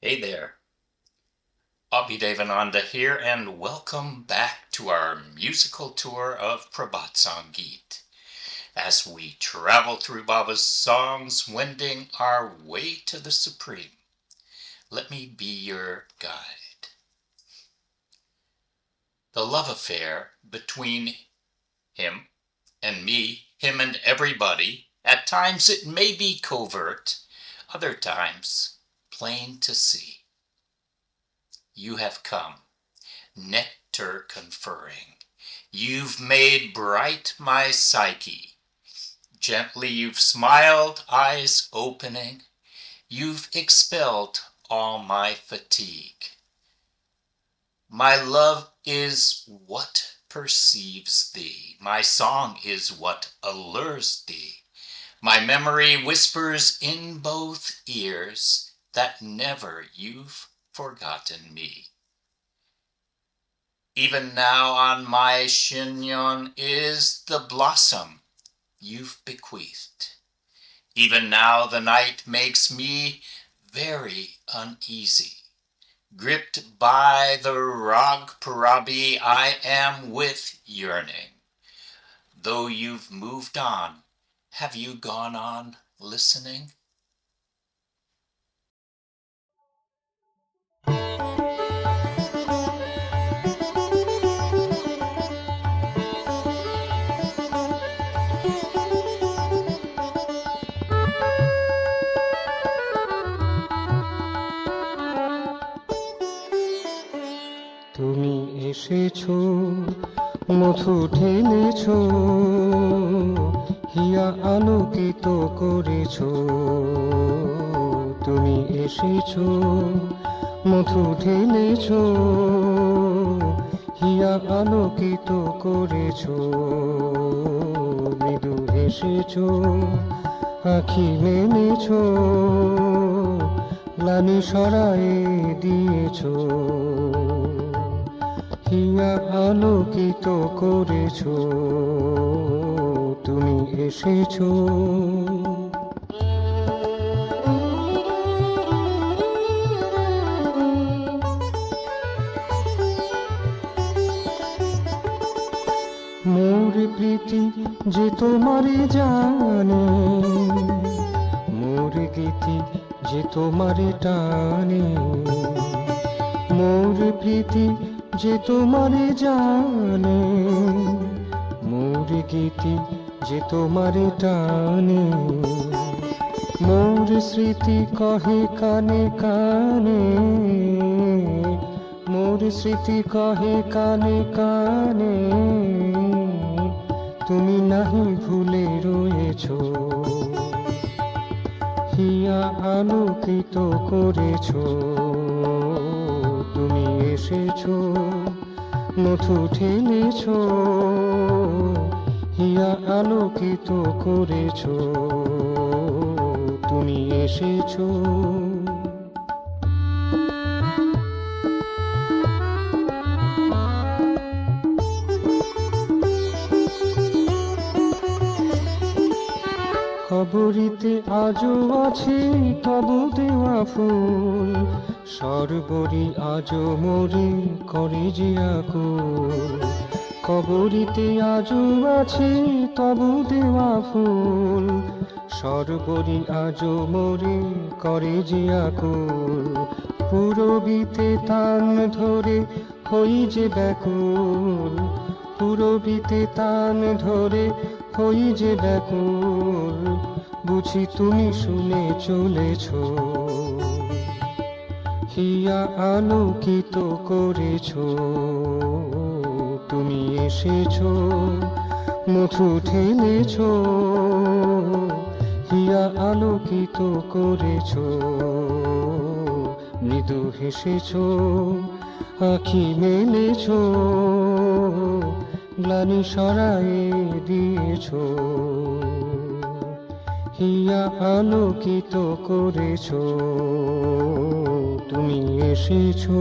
Hey there, Abhidevananda here, and welcome back to our musical tour of Prabhat Sangeet as we travel through Baba's songs, wending our way to the Supreme. Let me be your guide. The love affair between him and me, him and everybody, at times it may be covert, other times plain to see. You have come, nectar conferring. You've made bright my psyche. Gently you've smiled, eyes opening. You've expelled all my fatigue. My love is what perceives thee. My song is what allures thee. My memory whispers in both ears that never you've forgotten me. Even now on my chignon is the blossom you've bequeathed. Even now the night makes me very uneasy. Gripped by the Rag Parabi, I am with yearning. Though you've moved on, have you gone on listening? তুমি এসেছো, মধু ঢেলেছো, হিয়া আলোকিত করেছো। তুমি এসেছো, মধু ঢেলেছো, হিয়া আলোকিত করেছো। মৃদু হেসেছো, আঁখি মেলেছো, গ্লানি সরায়ে দিয়েছো। হিয়া আলোকিত করেছো, তুমি এসেছো। মোর প্রীতি যে তোমারে জানে, মোর গীতি যে তোমারে টানে। মোর প্রীতি যে তোমারে জানে, মোর গীতি যে তোমারে টানে। মোর স্মৃতি কহে কানে কানে, মোর স্মৃতি কহে কানে কানে। তুমি নাহি ভুলে রয়েছো, হিয়া আলোকিত করেছো। তুমি এসেছো, মধু ঢেলেছো, হিয়া আলোকিত করেছো। তুমি এসেছো। খবরিতে আজও আছে তবু দেওয়া ফুল, সর্বরি আজও মোরে করে যে আকুল। খবরিতে আজও আছে তবু দেওয়া ফুল, সর্বরি আজও মোরে করে যে আকুল। পুরবিতে তান ধরে হই যে ব্যাকুল, পুরবিতে তান ধরে হই যে ব্যাকুল। বুঝি তুমি শুনে চলেছো, হিয়া আলোকিত করেছো। তুমি এসেছো, মধু ঢেলেছো, হিয়া আলোকিত করেছো। মৃদু হেসেছো, আঁখি মেলেছো, গ্লানি সরায়ে দিয়েছো। হিয়া আলোকিত করেছো, তুমি এসেছো।